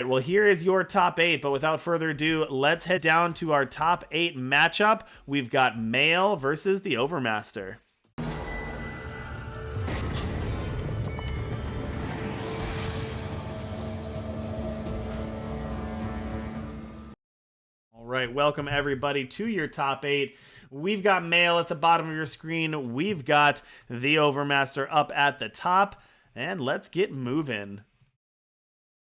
Well, here is your top 8, but without further ado, let's head down to our top 8 matchup. We've got Male versus the Overmaster. All right, welcome everybody to your top 8. We've got Male at the bottom of your screen. We've got the Overmaster up at the top, and let's get moving.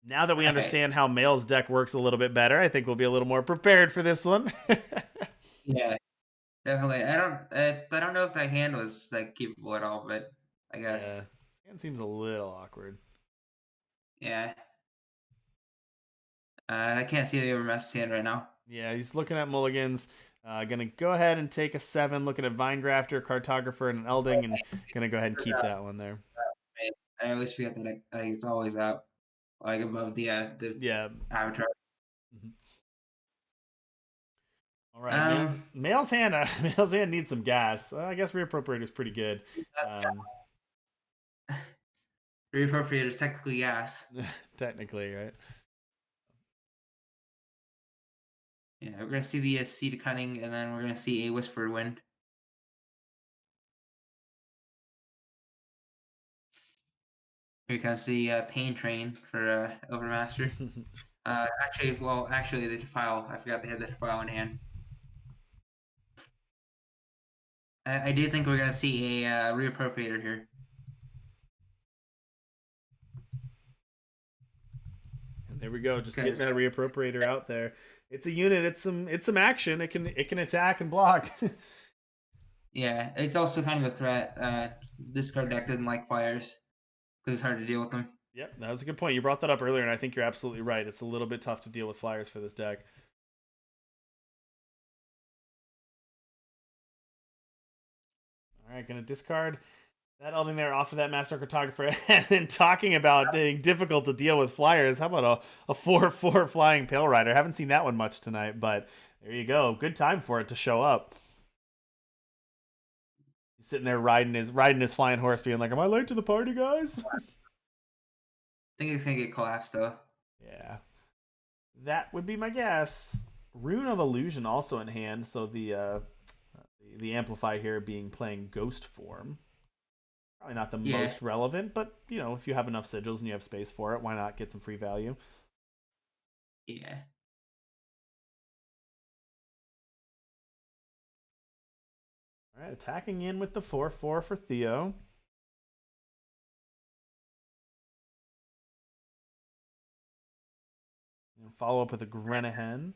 Now that we understand how Male's deck works a little bit better, I think we'll be a little more prepared for this one. Yeah, definitely. I don't know if that hand was like keepable at all, but I Yeah, guess. this hand seems a little awkward. Yeah. I can't see the overmaster's hand right now. Yeah, he's looking at mulligans. Gonna go ahead and take a 7, looking at Vinegrafter, Cartographer, and an Elding, and gonna go ahead and keep that one there. I always forget that it's always out, like above the Yeah. avatar. Mhm. All right, Um, Male's hand. Male's hand needs some gas. I guess Reappropriator is pretty good. reappropriator is technically gas. Technically, right? Yeah, we're gonna see the Seed of Cunning, and then we're gonna see a Whispered Wind. Here comes the Pain Train for Overmaster. Actually, the Defile. I forgot they had the Defile in hand. I do think we're gonna see a Reappropriator here. And there we go. Just getting Because that Reappropriator out there. It's a unit. It's some action. It can attack and block. yeah, it's also kind of a threat. This card deck doesn't like flyers because it's hard to deal with them. Yep, that was a good point. You brought that up earlier, and I think you're absolutely right. It's a little bit tough to deal with flyers for this deck. All right, gonna discard that Elding there off of that Master Cartographer, and then talking about being difficult to deal with flyers. How about a 4/4 flying Pale Rider? Haven't seen that one much tonight, but there you go. Good time for it to show up. He's sitting there riding his flying horse, being like, "Am I late to the party, guys?" I think it's gonna get collapsed though. Yeah, that would be my guess. Rune of Illusion also in hand, so the amplify here being playing Ghost form. Probably not the Yeah, most relevant, but if you have enough sigils and you have space for it, why not get some free value? yeah. All right, attacking in with the 4/4 for Theo. And follow up with a Grenahen.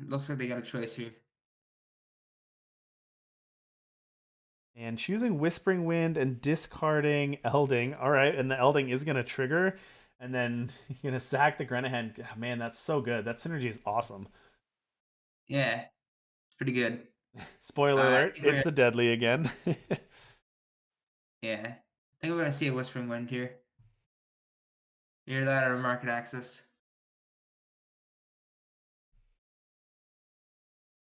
Looks like they got a choice here. And choosing Whispering Wind and discarding Elding. All right, and the Elding is going to trigger. And then you're going to sack the Grenahen. Man, that's so good. That synergy is awesome. Yeah, it's pretty good. Spoiler I alert, think we're gonna, it's a deadly again. yeah, I think we're gonna see a Whispering Wind here. Either that or Market Access.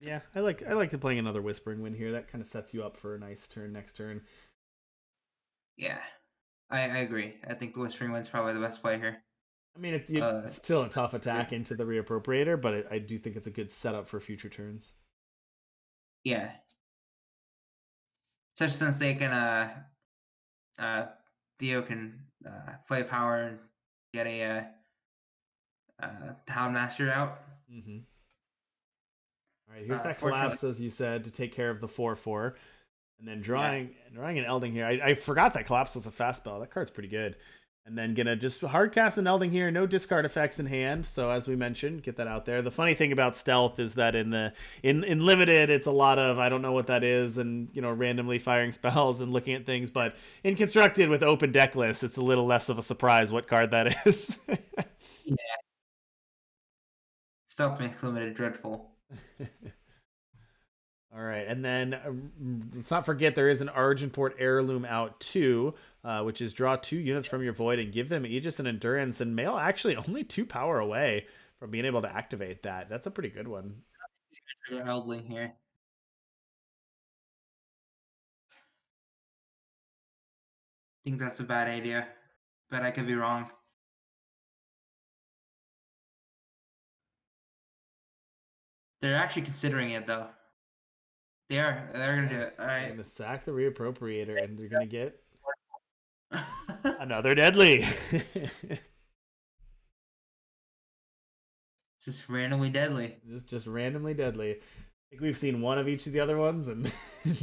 Yeah, I like playing another Whispering Wind here. That kind of sets you up for a nice turn next turn. Yeah, I agree. I think the Whispering Wind's probably the best play here. I mean, it's, Uh, it's still a tough attack into the Reappropriator, but I do think it's a good setup for future turns. yeah, especially since they can uh Theo can play power and get a Town Master out. Mm-hmm. All right, here's that Fortunately, collapse, as you said, to take care of the 4/4. And then yeah, drawing an Elding here. I forgot that collapse was a fast spell. That card's pretty good. And then gonna just hard cast an Elding here. No discard effects in hand. So as we mentioned, get that out there. The funny thing about stealth is that in limited, it's a lot of I don't know what that is, and randomly firing spells and looking at things. But in constructed with open deck lists, it's a little less of a surprise what card that is. yeah. Stealth makes limited dreadful. All right, and then let's not forget there is an Argenport heirloom out too, which is draw 2 units from your void and give them Aegis and Endurance. And Male actually only 2 power away from being able to activate that. That's a pretty good one. Trigger Eldling here. think that's a bad idea, but I could be wrong. They're actually considering it though. They are. They're gonna do Yeah, it. All they're right. gonna sack the reappropriator, and they're gonna get It's another deadly. just randomly deadly. just randomly deadly. I think we've seen one of each of the other ones and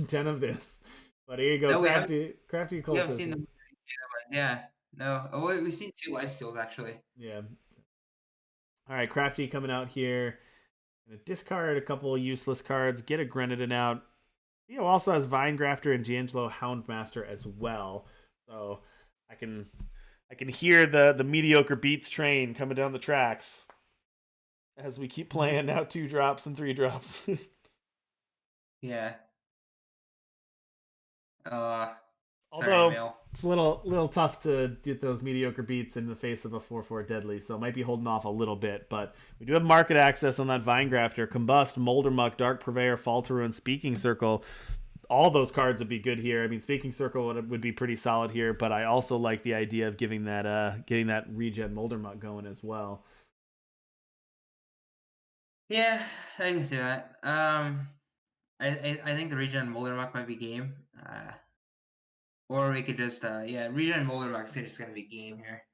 10 of this. But here you go, No, crafty we haven't cultist. seen the other one. Yeah. No. Oh, wait, we've seen two lifesteals actually. Yeah. All right, crafty coming out here. Gonna discard a couple useless cards, get a Grenadin out. Theo also has Vinegrafter and D'Angelo Houndmaster as well. So I can hear the mediocre beats train coming down the tracks as we keep playing now 2 drops and 3 drops. Yeah. Uh, sorry, Although Mail. it's a little tough to get those mediocre beats in the face of a 4/4 deadly, so might be holding off a little bit. But we do have market access on that Vinegrafter, Combust, Moldermuck, Dark Purveyor, Falteru, and Speaking Circle. All those cards would be good here. I mean, Speaking Circle would be pretty solid here, but I also like the idea of getting that regen Moldermuck going as well. Yeah, I can see that. I think the regen Moldermuck might be game. Or we could just yeah, regen Moldermuck's just gonna be game here.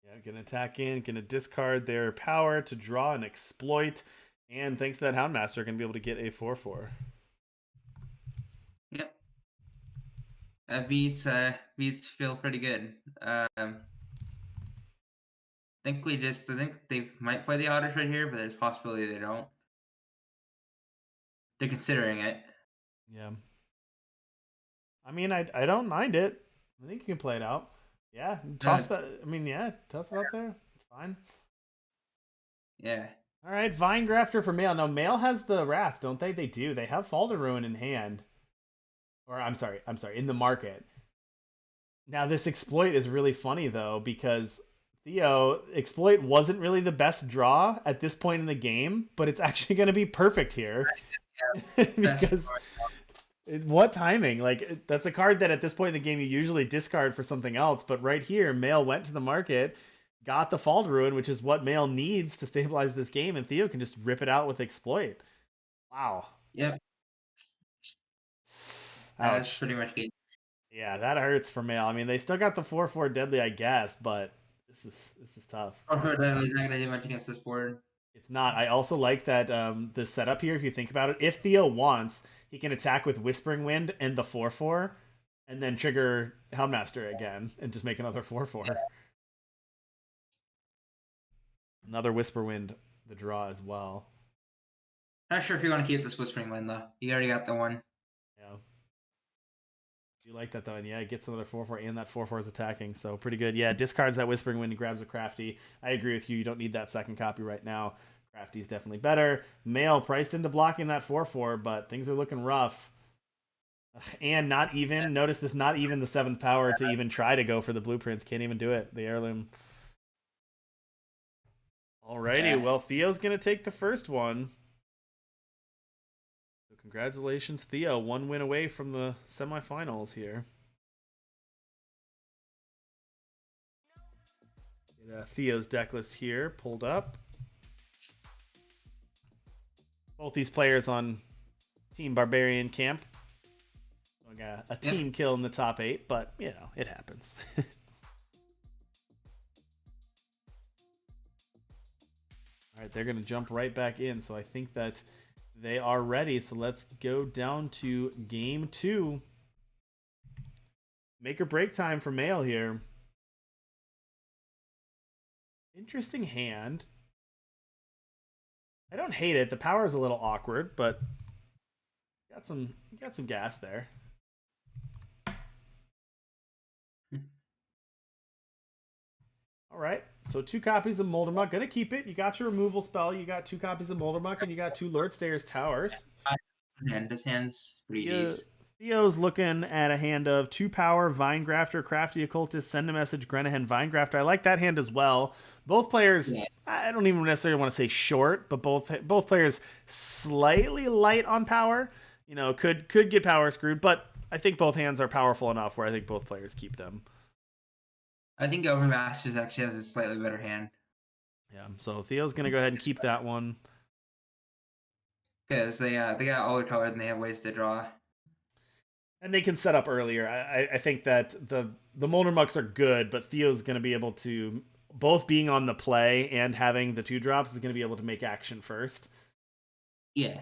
Yeah, gonna attack in, gonna discard their power to draw and exploit, and thanks to that Houndmaster, gonna be able to get a 4/4. Yep. Beats feel pretty good. I think they might play the Otters right here, but there's a possibility they don't. They're considering it. Yeah. I mean, I don't mind it. I think you can play it out. Yeah, No, toss that. I mean, yeah, toss it out there. It's fine. yeah. All right, Vinegrafter for Mail. Now, Mail has the Wrath, don't they? They do. They have Falder Ruin in hand. Or, I'm sorry, in the market. Now, this exploit is really funny, though, because Theo, exploit wasn't really the best draw at this point in the game, but it's actually going to be perfect here. Because what timing? Like, that's a card that at this point in the game you usually discard for something else, but right here, Mail went to the market, got the Fall to Ruin, which is what Mail needs to stabilize this game, and Theo can just rip it out with exploit. Wow. Yep. That's Ouch. pretty much game. Yeah, that hurts for Mail. I mean, they still got the 4/4 deadly, I guess, but this is tough. Or for them, he's not gonna do much against this board. It's not. I also like that the setup here, if you think about it, if Theo wants, he can attack with Whispering Wind and the 4/4, and then trigger Helmmaster again and just make another 4/4. Yeah. Another Whisper Wind, the draw as well. Not sure if you want to keep this Whispering Wind though. You already got the one. Yeah. You like that though, and yeah, it gets another 4/4, and that 4/4 is attacking, so pretty good. Yeah, discards that Whispering Wind and grabs a Crafty. I agree with you. You don't need that second copy right now. Crafty's definitely better. Mail priced into blocking that 4/4, but things are looking rough. And not even, notice this, not even the 7th power to even try to go for the blueprints. Can't even do it. The heirloom. Alrighty, yeah. Well, Theo's going to take the first one. So congratulations, Theo. 1 win away from the semifinals here. Get, Theo's deck list here pulled up. Both these players on Team Barbarian Camp. We got a team kill in the top 8, but, you know, it happens. All right, they're going to jump right back in, so I think that they are ready. So let's go down to game 2. Make or break time for Mail here. Interesting hand. I don't hate it. The power is a little awkward, but you got some gas there. All right, so 2 copies of Moldermuck. Gonna keep it. You got your removal spell. You got 2 copies of Moldermuck, and you got 2 Lord Stayer's Towers. And this hand's pretty decent. Theo's looking at a hand of 2 power, Vinegrafter, Crafty Occultist, Send a Message, Grenahan, Vinegrafter. I like that hand as well. Both players, Yeah, I don't even necessarily want to say short, but both players slightly light on power. You know, could get power screwed, but I think both hands are powerful enough where I think both players keep them. I think Overmasters actually has a slightly better hand Yeah, so Theo's gonna go ahead and keep that one. because they got all the colors and they have ways to draw. And they can set up earlier. I think that the Molder Mucks are good, but Theo's going to be able to both being on the play and having the 2 drops is going to be able to make action first. Yeah,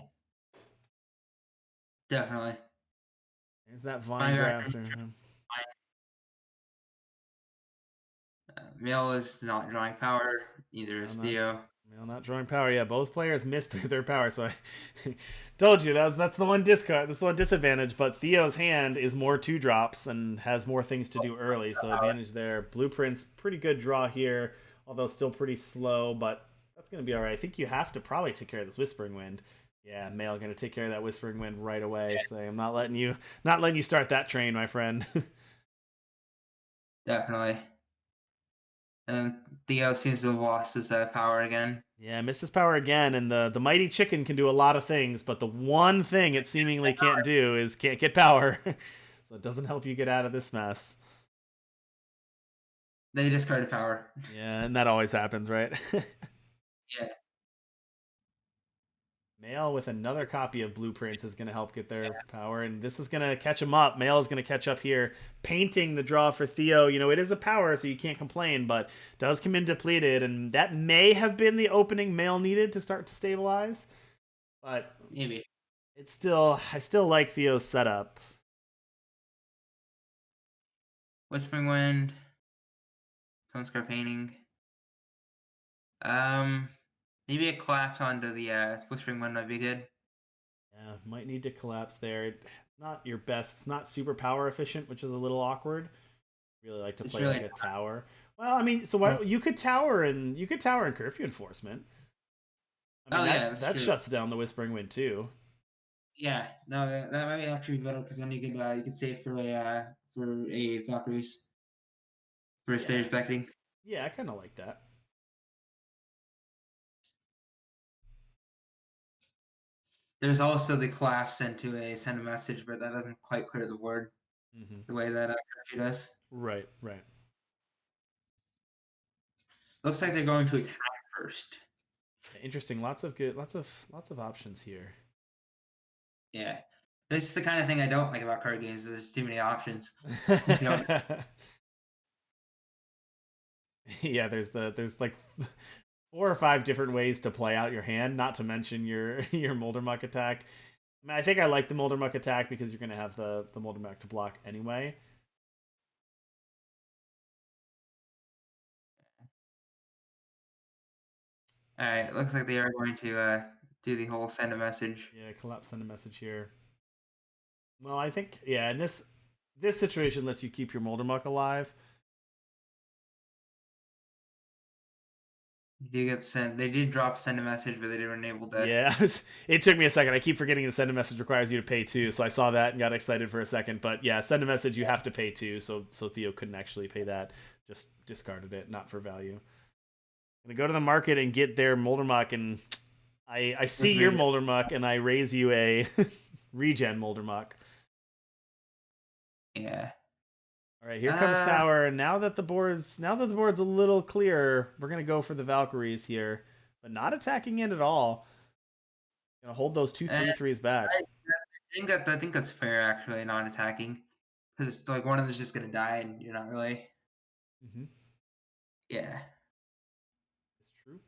definitely. There's that Vine Vinegrafter. Grafter. Mill is not drawing power. Neither No, is not Theo. well, not drawing power. Yeah, both players missed their power. So I told you that's the one discard. That's the one disadvantage. But Theo's hand is more 2 drops and has more things to do early. So advantage there. Blueprint's pretty good draw here, although still pretty slow. But that's gonna be all right. I think you have to probably take care of this Whispering Wind. Yeah, Mail gonna take care of that Whispering Wind right away. So I'm not letting you start that train, my friend. Definitely. And Theo seems to have lost his power again. Yeah, misses power again, and the mighty chicken can do a lot of things, but the one thing it seemingly can't do is can't get power. So it doesn't help you get out of this mess. They discarded power. Yeah, and that always happens, right? Yeah. Mail with another copy of Blueprints is going to help get their power, and this is going to catch him up. Mail is going to catch up here, painting the draw for Theo. You know, it is a power, so you can't complain, but does come in depleted, and that may have been the opening Mail needed to start to stabilize. But Maybe. I still like Theo's setup. Whispering Wind. Sunscar Painting. Um, Maybe a collapse onto the Whispering Wind might be good. Yeah, might need to collapse there. It's not your best. It's not super power efficient, which is a little awkward. Really like to It's play really like a tower. Well, I mean, so what you could tower and curfew enforcement. I mean Oh yeah, that that's that true. shuts down the Whispering Wind too. Yeah, no, that might be actually better because then you could save for a Valkyries for stage Yeah, expecting. yeah, I kind of like that. There's also the collapse into a send a message, but that doesn't quite clear the word Hmm. the way that curfew does. Right, right. Looks like they're going to attack first. Interesting. Lots of options here. Yeah, this is the kind of thing I don't like about card games. There's too many options. You don't. Yeah, there's like 4 or 5 different ways to play out your hand, not to mention your your Moldermuck attack. I mean, I think I like the Moldermuck attack because you're going to have the Moldermuck to block anyway. All right, looks like they are going to do the whole send a message. Yeah, collapse, send a message here. Well, I think yeah, and this situation lets you keep your Moldermuck alive. You do get sent. They did drop send a message, but they didn't enable that. Yeah, it took me a second. I keep forgetting the send a message requires you to pay 2, so I saw that and got excited for a second. But yeah, send a message you have to pay 2, so Theo couldn't actually pay that. Just discarded it, not for value. Gonna go to the market and get their Moldermuck, and I see your Moldermuck, and I raise you a regen Moldermuck. Yeah. All right, here comes Tower, and now that the board's a little clearer, we're gonna go for the Valkyries here, but not attacking in at all. Gonna hold those 2/3/3s back. I think that's fair actually, not attacking, because it's like one of them's just gonna die, and you're not really. Mm-hmm. Yeah. It's true.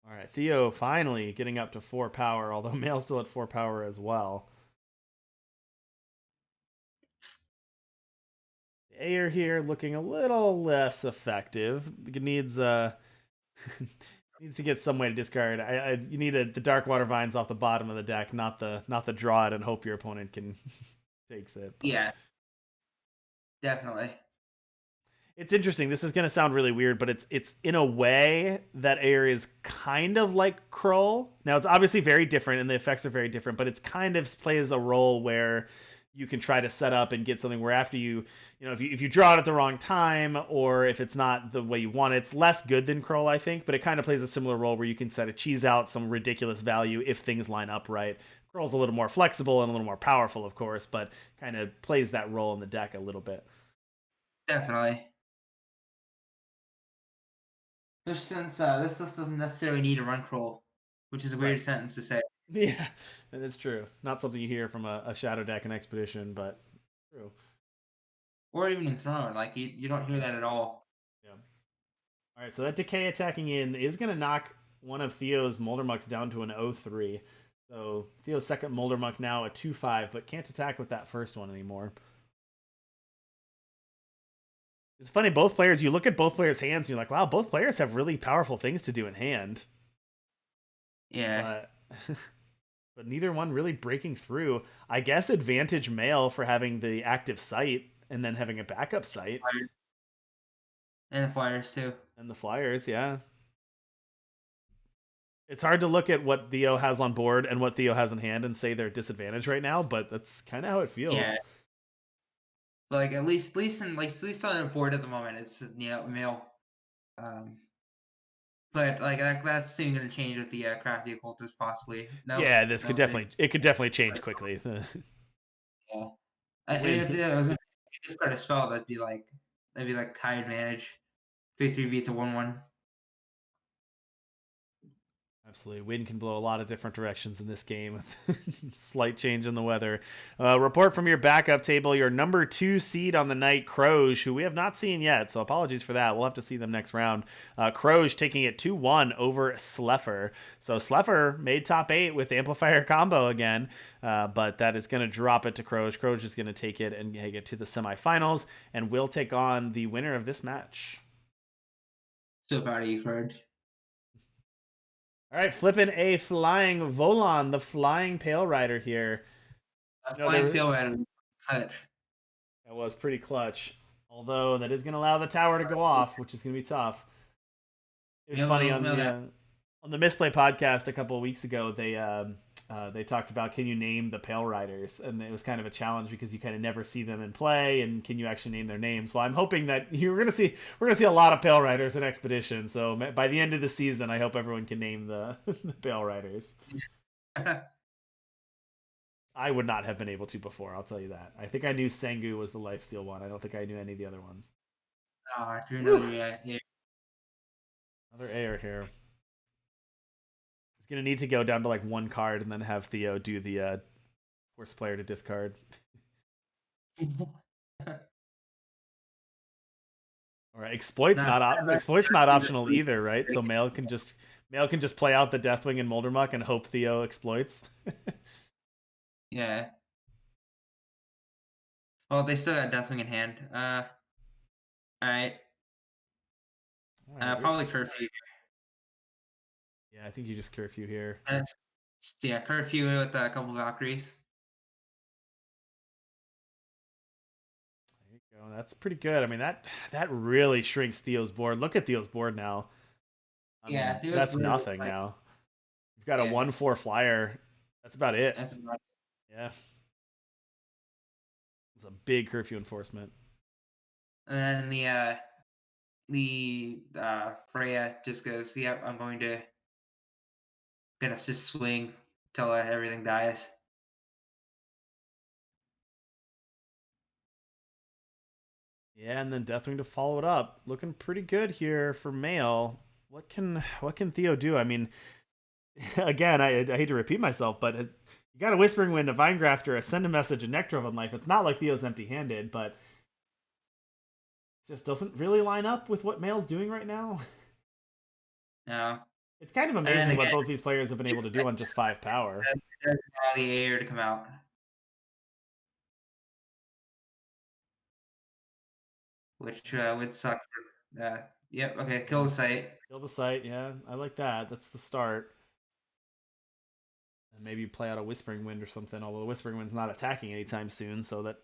All right, Theo finally getting up to 4 power, although Mail still at 4 power as well. Ayer here looking a little less effective. It needs needs to get some way to discard. You need the Dark Water Vines off the bottom of the deck, not the draw it and hope your opponent can takes it. But Yeah. Definitely. It's interesting. This is going to sound really weird, but it's in a way that Air is kind of like Krull. Now it's obviously very different, and the effects are very different, but it's kind of plays a role where you can try to set up and get something where after if you draw it at the wrong time, or if it's not the way you want it, it's less good than Krull, I think. But it kind of plays a similar role where you can set a cheese out some ridiculous value if things line up right. Krull's a little more flexible and a little more powerful, of course, but kind of plays that role in the deck a little bit. Definitely. Just since this just doesn't necessarily need a run crawl, which is a Right. weird sentence to say. Yeah, that is true. Not something you hear from a Shadow deck and Expedition, but true. Or even in Throne, like you don't hear Yeah, that at all. yeah. All right, so that Decay attacking in is going to knock one of Theo's Moldermucks down to an 0-3. So Theo's second Moldermuck now a 2-5, but can't attack with that first one anymore. It's funny, both players, you look at both players' hands and you're like, wow, both players have really powerful things to do in hand. Yeah. But but neither one really breaking through. I guess advantage Male for having the active sight and then having a backup sight. And the Flyers too. And the Flyers, yeah. It's hard to look at what Theo has on board and what Theo has in hand and say they're disadvantaged right now, but that's kind of how it feels. Yeah. But like at least on the board at the moment, it's male. Um, but like that's soon going to change with the crafty occultist possibly. No, Yeah, this could no, definitely change quickly. yeah. Win. I was gonna say, if you discard a spell, that'd be like high advantage. 3/3 beats a 1/1. Absolutely. Wind can blow a lot of different directions in this game. Slight change in the weather. Report from your backup table. Your number 2 seed on the night, Croge, who we have not seen yet, so apologies for that. We'll have to see them next round. Croge taking it 2-1 over Sleffer. So Sleffer made top 8 with Amplifier combo again, but that is going to drop it to Croge. Croge is going to take it and get to the semifinals, and will take on the winner of this match. So proud of you, Courage. All right, flipping a flying Volon, the flying Pale Rider here. Flying Pale Rider cut. That was pretty clutch. Although that is going to allow the tower to go off, which is going to be tough. It was funny on the Misplay podcast a couple of weeks ago. They talked about, can you name the Pale Riders, and it was kind of a challenge because you kind of never see them in play, and can you actually name their names? Well, I'm hoping that we're gonna see a lot of Pale Riders in Expedition. So by the end of the season, I hope everyone can name the, the Pale Riders. I would not have been able to before, I'll tell you that. I think I knew Sengu was the lifesteal one. I don't think I knew any of the other ones. Yeah. Another air here. He's going to need to go down to like one card and then have Theo do the worst player to discard. All right, exploit's not optional either, right? So Male can just play out the Deathwing and Moldermuck and hope Theo exploits. Yeah. Well, they still got Deathwing in hand. All right. Probably Curfew. Yeah, I think you just Curfew here. Yeah, Curfew with a couple of Valkyries. There you go. That's pretty good. I mean, that really shrinks Theo's board. Look at Theo's board now. I mean, that's nothing now. You've got a 1/4 flyer. That's about it. That's about it. Yeah. It's a big curfew enforcement. And then the Freya just goes, "Yep, I'm gonna just swing till everything dies." Yeah, and then Deathwing to follow it up. Looking pretty good here for Male. What can Theo do? I mean, again, I hate to repeat myself, but you got a Whispering Wind, a Vine Grafter, a Send a Message, a Nectar of Life. It's not like Theo's empty-handed, but it just doesn't really line up with what Male's doing right now. No. It's kind of amazing what both these players have been able to do on just 5 power. There's the air to come out. Which would suck. Yep, okay, kill the site. Kill the site, yeah. I like that. That's the start. And maybe play out a Whispering Wind or something, although the Whispering Wind's not attacking anytime soon, so that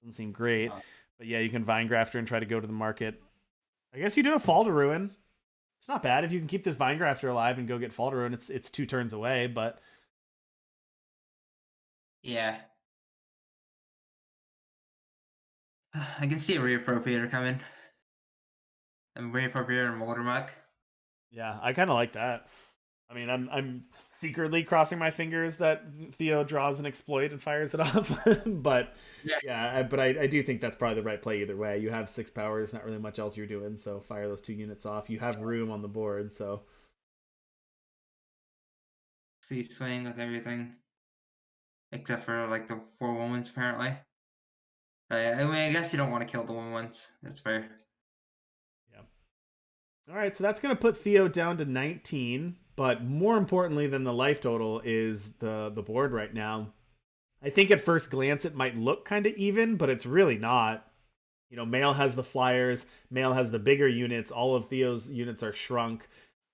doesn't seem great. But yeah, you can Vine Grafter and try to go to the market. I guess you do a Fall to Ruin. It's not bad if you can keep this Vinegrafter alive and go get Fall to Ruin. It's 2 turns away, but Yeah. I can see a reappropriator coming. A reappropriator and Moldermuck. yeah, I kind of like that. I mean, I'm secretly crossing my fingers that Theo draws an exploit and fires it off, but Yeah. yeah, I do think that's probably the right play either way. You have 6 power. There's not really much else you're doing, so fire those 2 units off. You have room on the board, so So you swing with everything. Except for like the 4/1s apparently. I mean, I guess you don't want to kill the 1/1s. That's fair. yeah. All right, so that's gonna put Theo down to 19. But more importantly than the life total is the board right now. I think at first glance it might look kind of even, but it's really not. You know, Male has the flyers, Male has the bigger units. All of Theo's units are shrunk.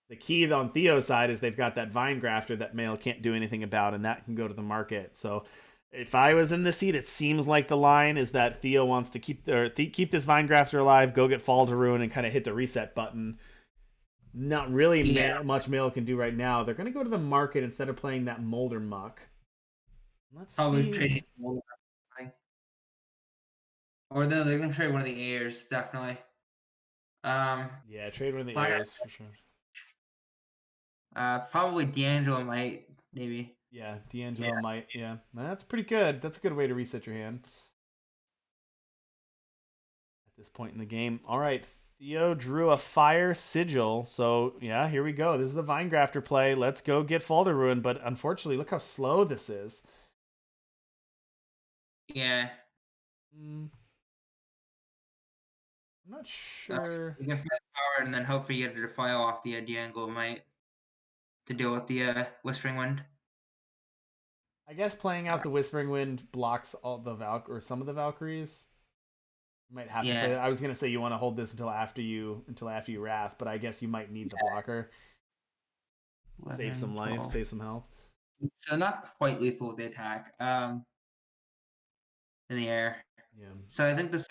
The key on Theo's side is they've got that Vine Grafter that Male can't do anything about, and that can go to the market. So if I was in the seat, it seems like the line is that Theo wants to keep this Vine Grafter alive, go get Fall to Ruin, and kind of hit the reset button. Not really Yeah, much Male can do right now. They're going to go to the market instead of playing that Molder Muck. Let's probably see. trading or they're gonna trade one of the heirs, definitely. Um, Yeah, trade one of the Black, heirs for sure. probably D'Angelo might maybe. Yeah, Yeah, D'Angelo might. Yeah, that's pretty good. That's a good way to reset your hand at this point in the game. All right, Theo drew a Fire Sigil. So, yeah, here we go. This is the Vinegrafter play. Let's go get Fall to Ruin. But unfortunately, look how slow this is. yeah. I'm not Uh, sure. you can find power and then hopefully get a defile off the D'Angelo might to deal with the Whispering Wind. I guess playing out Uh, the Whispering Wind blocks all the or some of the Valkyries. You might have to play yeah, that. I was gonna say you want to hold this until after you Wrath, but I guess you might need the blocker. Save 11, some life, 12. save some health. So not quite lethal with the attack. In the air. Yeah. So I think this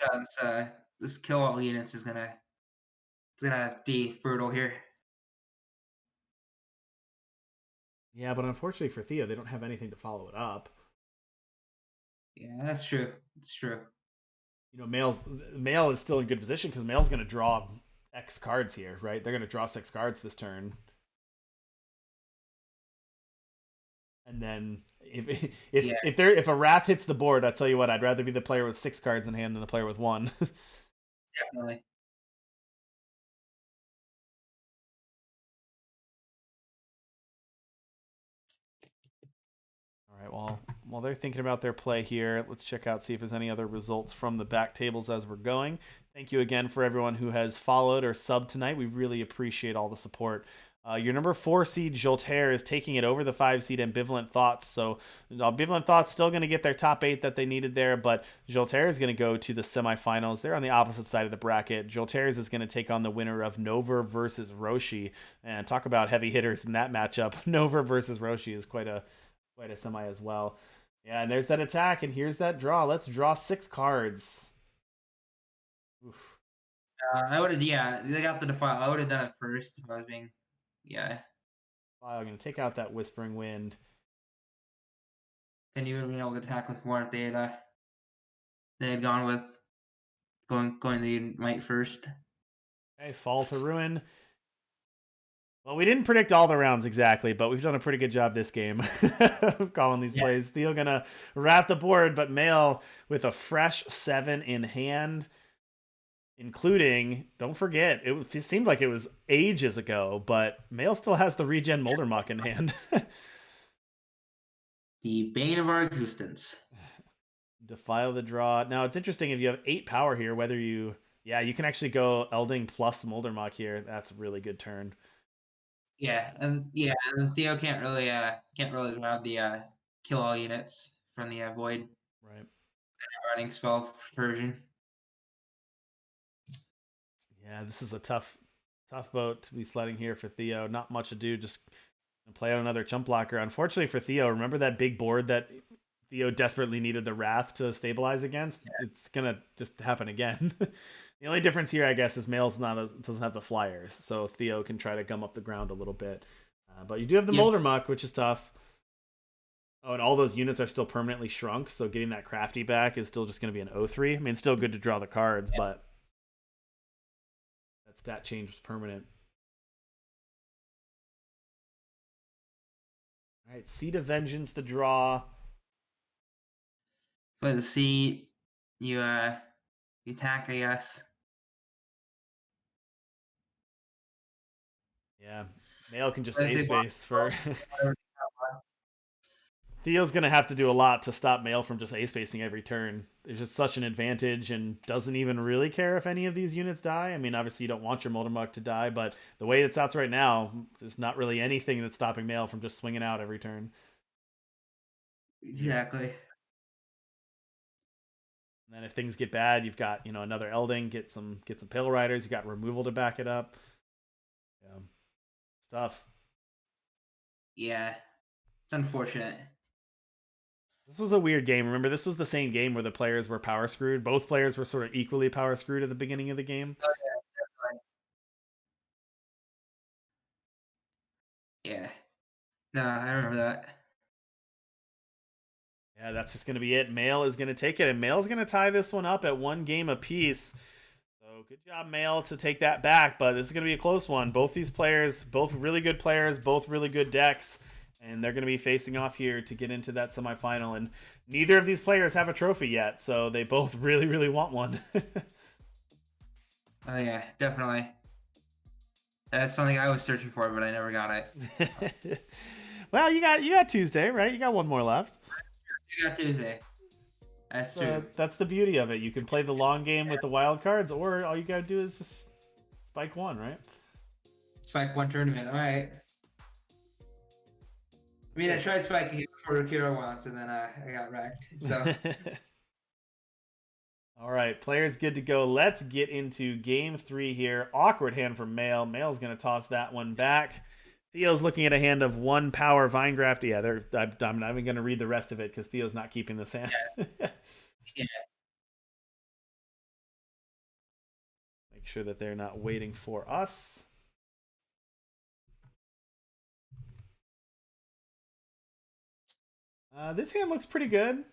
kill all units is gonna be brutal here. Yeah, but unfortunately for Theo, they don't have anything to follow it up. Yeah, that's true. It's true. You know, Male is still in good position because Male's going to draw X cards here, right? They're going to draw 6 cards this turn, and then if Yeah, if a Wrath hits the board, I tell you what, I'd rather be the player with 6 cards in hand than the player with one. definitely. All right, well, while they're thinking about their play here, let's check out, see if there's any other results from the back tables as we're going. Thank you again for everyone who has followed or subbed tonight. We really appreciate all the support. Your number 4 seed, Joltaire, is taking it over the 5 seed, Ambivalent Thoughts. So, Ambivalent Thoughts still going to get their top 8 that they needed there, but Joltaire is going to go to the semifinals. They're on the opposite side of the bracket. Joltaire's is going to take on the winner of Nova versus Roshi. And talk about heavy hitters in that matchup. Nova versus Roshi is quite a semi as well. Yeah, and there's that attack, and here's that draw. Let's draw 6 cards. Oof. I would have. Yeah, they got the defile. I would have done it first if I was being. Yeah. Wow, I'm gonna take out that Whispering Wind. Then you would have been able to attack with more if they had gone with going the might first. Okay, Fall to Ruin. Well, we didn't predict all the rounds exactly, but we've done a pretty good job this game of calling these Yeah. plays. Theo gonna wrap the board, but Male with a fresh 7 in hand, including, don't forget, it seemed like it was ages ago, but Male still has the regen Moldermuck in hand. The bane of our existence. Defile the draw. Now it's interesting if you have 8 power here, whether you can actually go Elding plus Moldermuck here. That's a really good turn. And Theo can't really grab the kill all units from the void Right. running spell version. Yeah, this is a tough boat to be sledding here for Theo. Not much to do, just play out another chump blocker. Unfortunately for Theo, remember that big board that Theo desperately needed the Wrath to stabilize against, it's gonna just happen again. The only difference here, I guess, is Male's not doesn't have the flyers, so Theo can try to gum up the ground a little bit. But you do have the Yep. Molder Muck, which is tough. Oh, and all those units are still permanently shrunk, so getting that Crafty back is still just going to be an 0-3. I mean, still good to draw the cards, but that stat change was permanent. All right, Seed of Vengeance to draw. But the seat, you attack, I guess. Yeah, Male can just But if ace they block, base for. Theo's going to have to do a lot to stop Male from just ace basing every turn. There's just such an advantage and doesn't even really care if any of these units die. I mean, obviously you don't want your Moldermuck to die, but the way it's out right now, there's not really anything that's stopping Male from just swinging out every turn. exactly. And then if things get bad, you've got another Elding, get some Pale Riders. You got removal to back it up. Yeah, it's tough. Yeah, it's unfortunate. This was a weird game. Remember, this was the same game where the players were power screwed. Both players were sort of equally power screwed at the beginning of the game. Yeah. No, I remember that. Yeah, that's just going to be it. Male is going to take it, and Male's going to tie this one up at 1 game apiece. So good job, Male, to take that back, but this is going to be a close one. Both these players, both really good players, both really good decks, and they're going to be facing off here to get into that semifinal, and neither of these players have a trophy yet, so they both really, really want one. Oh yeah, definitely. That's something I was searching for, but I never got it. Well, you got Tuesday, right? You got one more left. You got Tuesday. That's true. That's the beauty of it. You can play the long game with the wild cards, or all you gotta do is just spike one, right? Spike one tournament. All right. I mean, I tried spiking for Kira once, and then I got wrecked. So. All right, players good to go. Let's get into game 3 here. Awkward hand for Male. Male's going to toss that one back. Theo's looking at a hand of 1 power Vinegraft. Yeah, I'm not even going to read the rest of it because Theo's not keeping this hand. Yeah. Make sure that they're not waiting for us. This hand looks pretty good.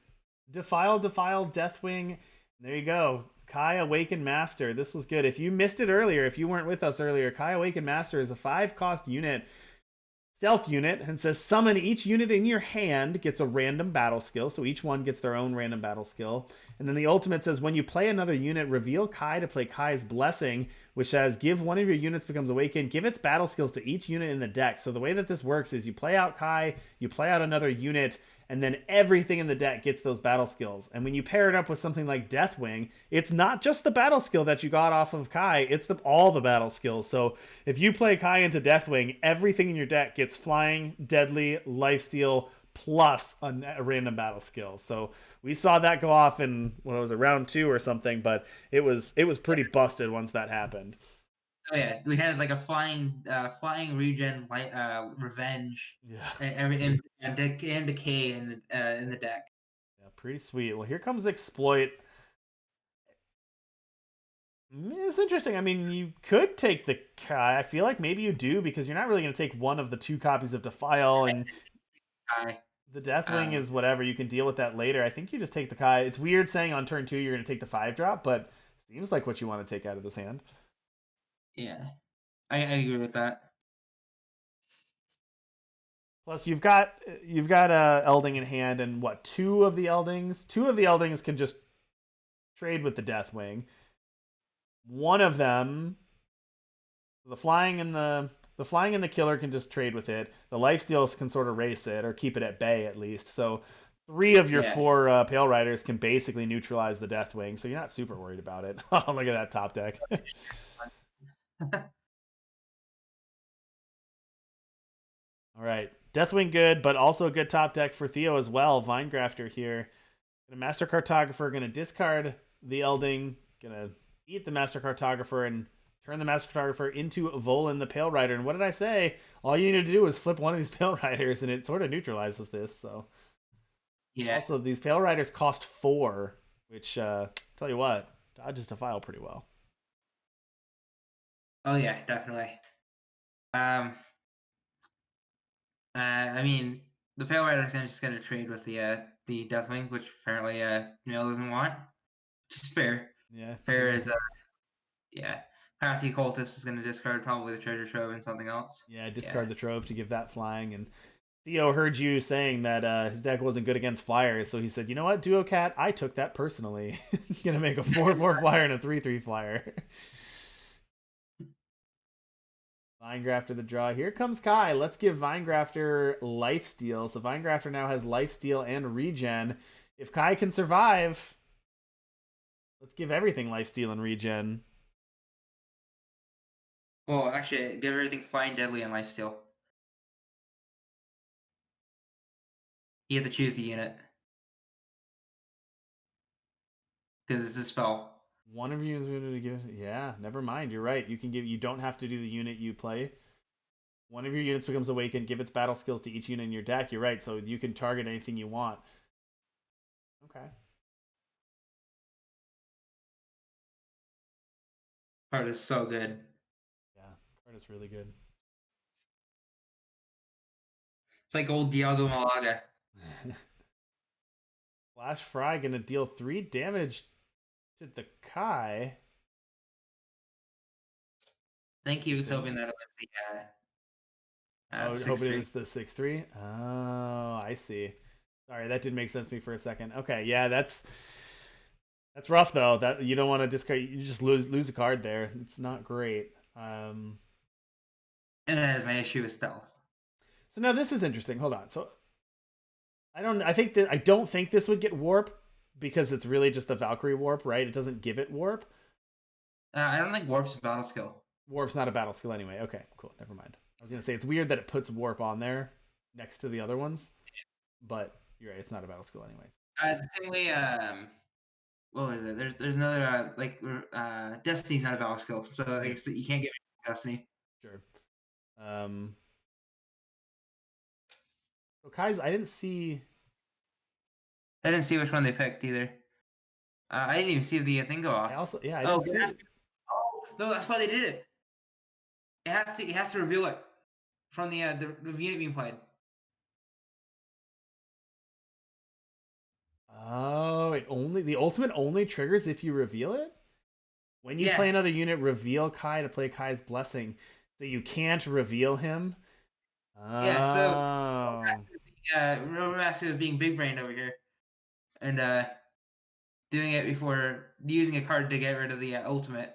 Defile, Deathwing. There you go. Kai Awakened Master. This was good. If you missed it earlier, if you weren't with us earlier, Kai Awakened Master is a 5-cost unit, stealth unit, and says summon each unit in your hand gets a random battle skill. So each one gets their own random battle skill. And then the ultimate says when you play another unit, reveal Kai to play Kai's Blessing, which says give one of your units becomes awakened, give its battle skills to each unit in the deck. So the way that this works is you play out Kai, you play out another unit, and then everything in the deck gets those battle skills. And when you pair it up with something like Deathwing, it's not just the battle skill that you got off of Kai, it's all the battle skills. So if you play Kai into Deathwing, everything in your deck gets flying, deadly, lifesteal, plus a random battle skill. So we saw that go off in, what was it, round 2 or something, but it was pretty busted once that happened. Oh yeah, we had like a flying regen, like revenge, Yeah. and decay in the deck. Yeah, pretty sweet. Well, here comes Exploit. It's interesting. I mean, you could take the Kai. I feel like maybe you do because you're not really going to take one of the 2 copies of Defile, and Kai. the Deathwing is whatever. You can deal with that later. I think you just take the Kai. It's weird saying on turn 2 you're going to take the 5-drop, but seems like what you want to take out of this hand. Yeah, I agree with that. Plus, you've got Elding in hand, and what, 2 of the Eldings? 2 of the Eldings can just trade with the Deathwing. One of them, the flying and the killer can just trade with it. The lifesteals can sort of race it or keep it at bay at least. So 3 of your 4 Pale Riders can basically neutralize the Deathwing, so you're not super worried about it. Oh, look at that top deck. All right, Deathwing good, but also a good top deck for Theo as well. Vinegrafter here. Master Cartographer, gonna discard the Elding, gonna eat the Master Cartographer and turn the Master Cartographer into Volan the Pale Rider. And what did I say? All you need to do is flip one of these Pale Riders, and it sort of neutralizes this. So Yeah. Also, these Pale Riders cost 4, which, tell you what, dodges to file pretty well. Oh yeah, definitely. Um, I mean, the Pale Rider's gonna just gonna trade with the Deathwing, which apparently Neil doesn't want. Which is fair. Yeah. Fair is yeah. Crafty Cultist is gonna discard probably the treasure trove and something else. Yeah, Yeah. discard the Trove to give that flying. And Theo heard you saying that his deck wasn't good against flyers, so he said, you know what, Duo Cat, I took that personally. Gonna make a 4/4 flyer and a 3/3 flyer. Vinegrafter the draw. Here comes Kai. Let's give Vinegrafter lifesteal. So Vinegrafter now has lifesteal and regen. If Kai can survive, let's give everything lifesteal and regen. Well, actually, give everything flying, deadly, and lifesteal. You have to choose the unit because it's a spell. One of you is going to give. Yeah, never mind. You're right. You can give. You don't have to do the unit you play. One of your units becomes awakened. Give its battle skills to each unit in your deck. You're right. So you can target anything you want. Okay. Card is so good. Yeah, card is really good. It's like old Diago Malaga. Flash Fry gonna deal 3 damage to the Kai. I think he was Interesting. hoping that it was Oh, the hoping it 6/3. was the 6/3. Oh, I see. Sorry, that did make sense to me for a second. Okay, yeah, that's rough though. That you don't want to discard. You just lose a card there. It's not great. And that is my issue with stealth. So now this is interesting. Hold on. So I don't think this would get warp because it's really just a Valkyrie warp, right? It doesn't give it warp. I don't think Warp's a battle skill. Warp's not a battle skill anyway. Okay, cool. Never mind. I was gonna say it's weird that it puts warp on there next to the other ones, but you're right. It's not a battle skill anyways. It's the same way. What was it? There's another Destiny's not a battle skill, so I guess you can't get Destiny. Sure. So Kai's, I didn't see. I didn't see which one they picked either. I didn't even see the thing go off. I Oh, didn't see. oh no, that's why they did it. It has to reveal it from the unit being played. Oh, the ultimate only triggers if you reveal it. When you play Yeah, another unit, reveal Kai to play Kai's blessing, so you can't reveal him. yeah. So Oh, Overmaster is being big brained over here and doing it before using a card to get rid of the ultimate.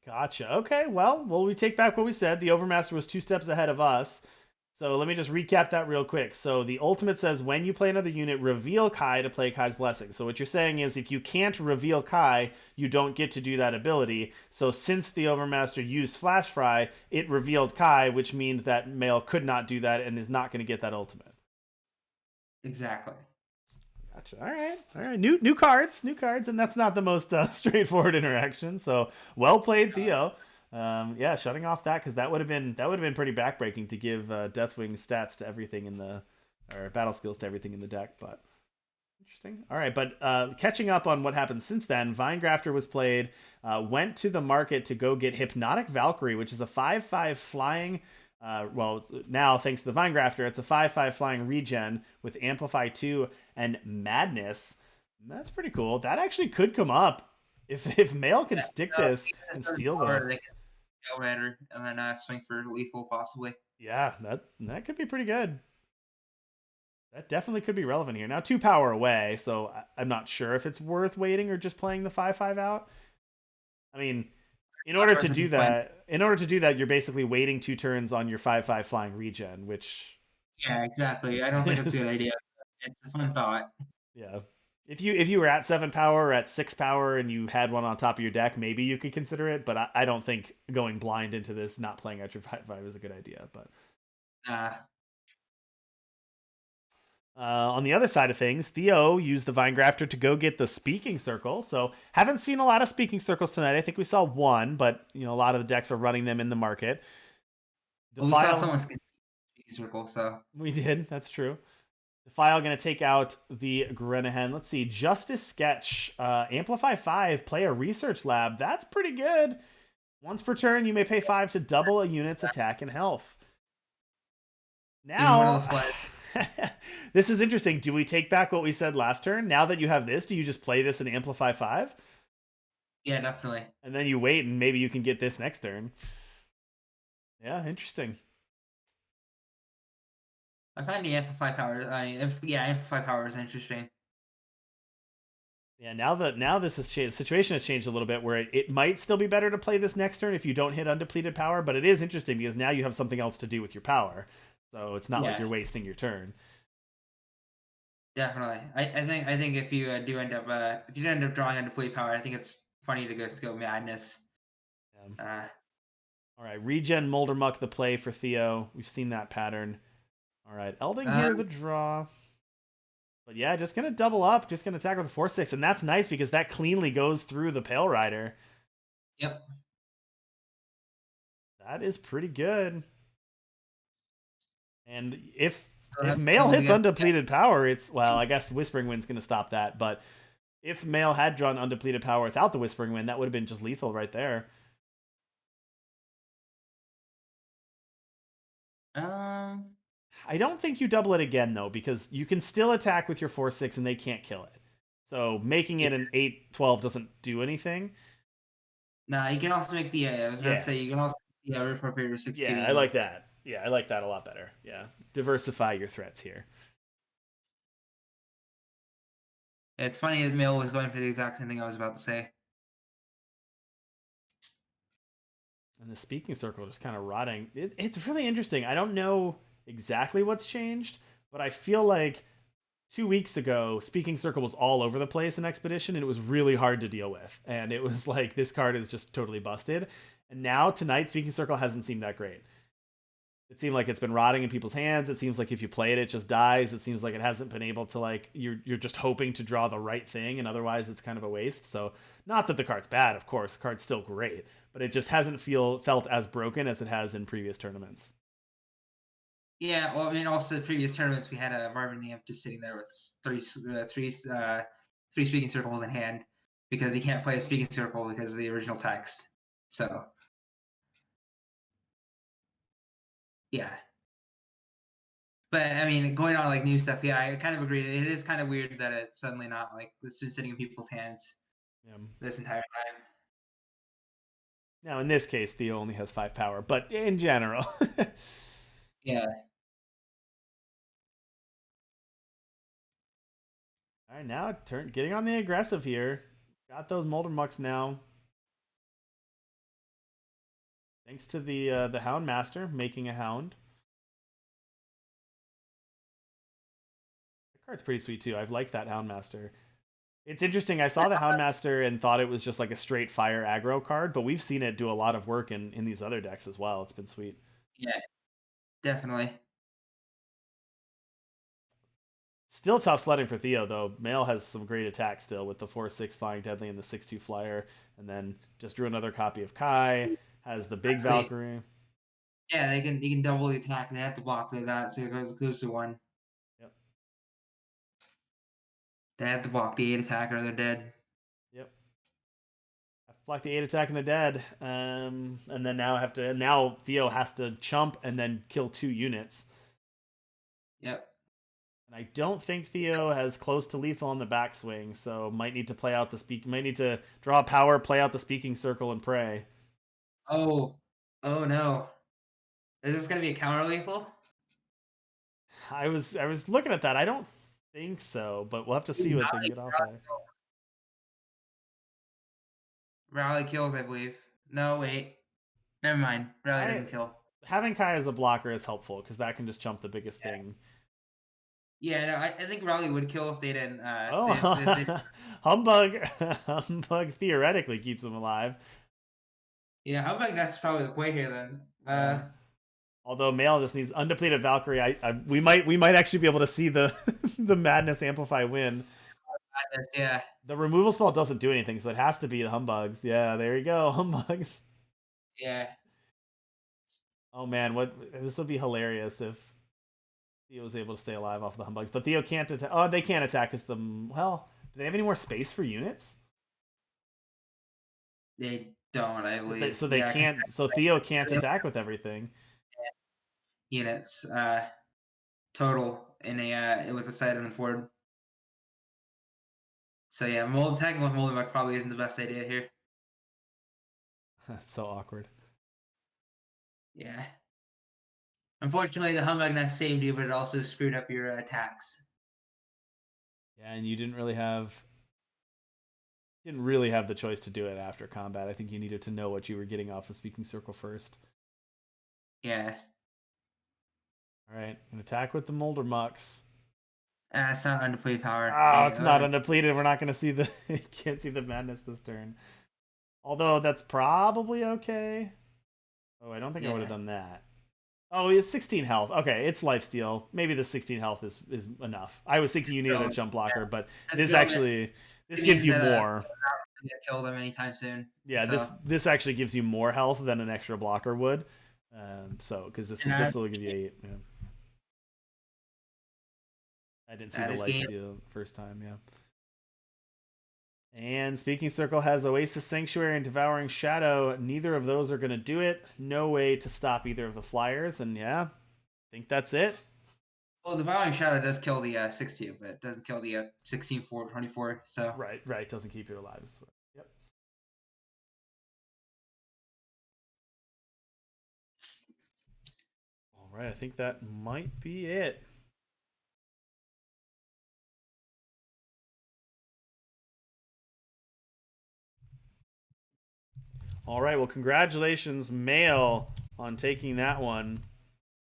gotcha. Okay, well, we take back what we said. The Overmaster was 2 steps ahead of us. So let me just recap that real quick. So the ultimate says when you play another unit, reveal Kai to play Kai's blessing. So what you're saying is if you can't reveal Kai, you don't get to do that ability. So since the Overmaster used Flash Fry, it revealed Kai, which means that Male could not do that and is not going to get that ultimate. Exactly. Gotcha. All right. New cards, and that's not the most straightforward interaction. So well played, Theo. Yeah, shutting off that because that would have been pretty backbreaking to give Deathwing stats to everything in the or battle skills to everything in the deck. But interesting. All right, but catching up on what happened since then, Vinegrafter was played. Went to the market to go get Hypnotic Valkyrie, which is a 5/5 flying. Now thanks to the Vinegrafter, it's a 5/5 flying regen with Amplify 2 and Madness. That's pretty cool. That actually could come up if Male can stick this and steal the. Rider and then swing for lethal possibly. Yeah, that could be pretty good. That definitely could be relevant here. Now 2 power away, so I'm not sure if it's worth waiting or just playing the 5/5 out. I mean, in order to do that, you're basically waiting 2 turns on your 5/5 flying regen, which Yeah, exactly. I don't think it's a good idea. It's a fun thought. yeah. If you were at 7 power or at 6 power and you had one on top of your deck, maybe you could consider it. But I don't think going blind into this, not playing out your 5/5 is a good idea. But on the other side of things, Theo used the Vinegrafter to go get the Speaking Circle. So haven't seen a lot of Speaking Circles tonight. I think we saw one, but a lot of the decks are running them in the market. We saw someone Speaking Circle, so we did. That's true. Defile going to take out the Grenahen. Let's see. Justice Sketch. Amplify 5. Play a research lab. That's pretty good. Once per turn, you may pay 5 to double a unit's attack and health. Give me one of Now, the flags. this is interesting. Do we take back what we said last turn? Now that you have this, do you just play this and Amplify 5? Yeah, definitely. And then you wait and maybe you can get this next turn. Yeah, interesting. I find the amplify power. Amplify power is interesting. Yeah, now this has changed. The situation has changed a little bit where it might still be better to play this next turn if you don't hit undepleted power, but it is interesting because now you have something else to do with your power. So it's not like Yeah, you're wasting your turn. definitely. I think if you do end up drawing undepleted power, I think it's funny to go madness. Uh, All right, regen Moldermuck the play for Theo. We've seen that pattern. All right, Elding uh, here the draw. But yeah, just gonna double up, just gonna attack with a 4/6, and that's nice because that cleanly goes through the Pale Rider. yep. That is pretty good. And if Don't have to Mail double hits again. undepleted power, it's well, I guess Whispering Wind's gonna stop that. But if Mail had drawn undepleted power without the Whispering Wind, that would have been just lethal right there. I don't think you double it again though, because you can still attack with your 4/6 and they can't kill it. So making Yeah. it an 8/12 doesn't do anything. Nah, you can also make the. I was gonna Yeah. say you can also make the Rift Paper 6/2 Yeah, I like units. that. Yeah, I like that a lot better. Yeah. Diversify your threats here. It's funny that Mill was going for the exact same thing I was about to say. And the speaking circle just kind of rotting. It's really interesting. I don't know exactly what's changed, but I feel like 2 weeks ago, Speaking Circle was all over the place in Expedition, and it was really hard to deal with. And it was like, this card is just totally busted. And now, tonight, Speaking Circle hasn't seemed that great. It seemed like it's been rotting in people's hands. It seems like if you play it, it just dies. It seems like it hasn't been able to, like, you're just hoping to draw the right thing, and otherwise it's kind of a waste. So, not that the card's bad, of course. The card's still great, but it just hasn't felt as broken as it has in previous tournaments. Yeah, well, I mean, also previous tournaments we had Marvin the Imp just sitting there with three speaking circles in hand because he can't play a speaking circle because of the original text. So yeah, but I mean, going on like new stuff, yeah, I kind of agree. It is kind of weird that it's suddenly not like it's been sitting in people's hands Yeah. this entire time. Now, in this case, Theo only has 5 power, but in general. Yeah. All right, now getting on the aggressive here. Got those Molder Mucks now. Thanks to the Hound Master making a Hound. That card's pretty sweet too. I've liked that Hound Master. It's interesting. I saw the Hound Master and thought it was just like a straight fire aggro card, but we've seen it do a lot of work in these other decks as well. It's been sweet. Yeah, definitely. Still tough sledding for Theo though. Mail has some great attacks still with the 4/6 Flying Deadly and the 6/2 Flyer, and then just drew another copy of Kai. Has the big Valkyrie. Yeah, they can double the attack. They have to block that, so it goes to one. Yep. They have to block the 8 attack or they're dead. Yep. Block the 8 attack and the dead. And then now Theo has to chump and then kill 2 units. Yep. And I don't think Theo has close to lethal on the backswing, so might need to draw power, play out the speaking circle, and pray. Oh, oh no! Is this gonna be a counter lethal? I was looking at that. I don't think so, but we'll have to see what they can get off there. Rally kills, I believe. No, wait. Never mind. Rally doesn't kill. Having Kai as a blocker is helpful because that can just chump the biggest thing. Yeah, no, I think Rally would kill if they didn't. Oh, Humbug! Humbug theoretically keeps him alive. Yeah, how about that's probably the play here then. Although Mail just needs undepleted Valkyrie, we might actually be able to see the the Madness Amplify win. Yeah. The removal spell doesn't do anything, so it has to be the Humbugs. Yeah, there you go, Humbugs. Yeah. Oh man, this would be hilarious if Theo was able to stay alive off the humbugs, but Theo can't attack. Oh, they can't attack us. Well, do they have any more space for units? They don't, I believe. So they Yeah, 'cause can't. So Theo can't attack with everything. units total in a it was a side on the board. So yeah, attacking with Moldenbuck probably isn't the best idea here. That's so awkward. Yeah. Unfortunately, the Humbug saved you, but it also screwed up your attacks. Yeah, and you didn't really have the choice to do it after combat. I think you needed to know what you were getting off of Speaking Circle first. Yeah. All right, an attack with the Molder Mucks. It's not undepleted power. Oh, it's not undepleted. We're not going to see the can't see the madness this turn. Although that's probably okay. Oh, I don't think I would have done that. Oh, it's 16 health. Okay, it's lifesteal. Maybe the 16 health is enough. I was thinking you needed a jump blocker, but this actually gives you more. Get killed them anytime soon. Yeah, so. this actually gives you more health than an extra blocker would. So because this will give you 8. Yeah. I didn't see the lifesteal first time. Yeah. And Speaking Circle has Oasis Sanctuary and Devouring Shadow. Neither of those are going to do it. No way to stop either of the flyers. And yeah, I think that's it. Well, Devouring Shadow does kill the 16, but it doesn't kill the 16, 4, 24. So right. Doesn't keep you alive. Yep. All right, I think that might be it. All right, well, congratulations, Mail, on taking that one.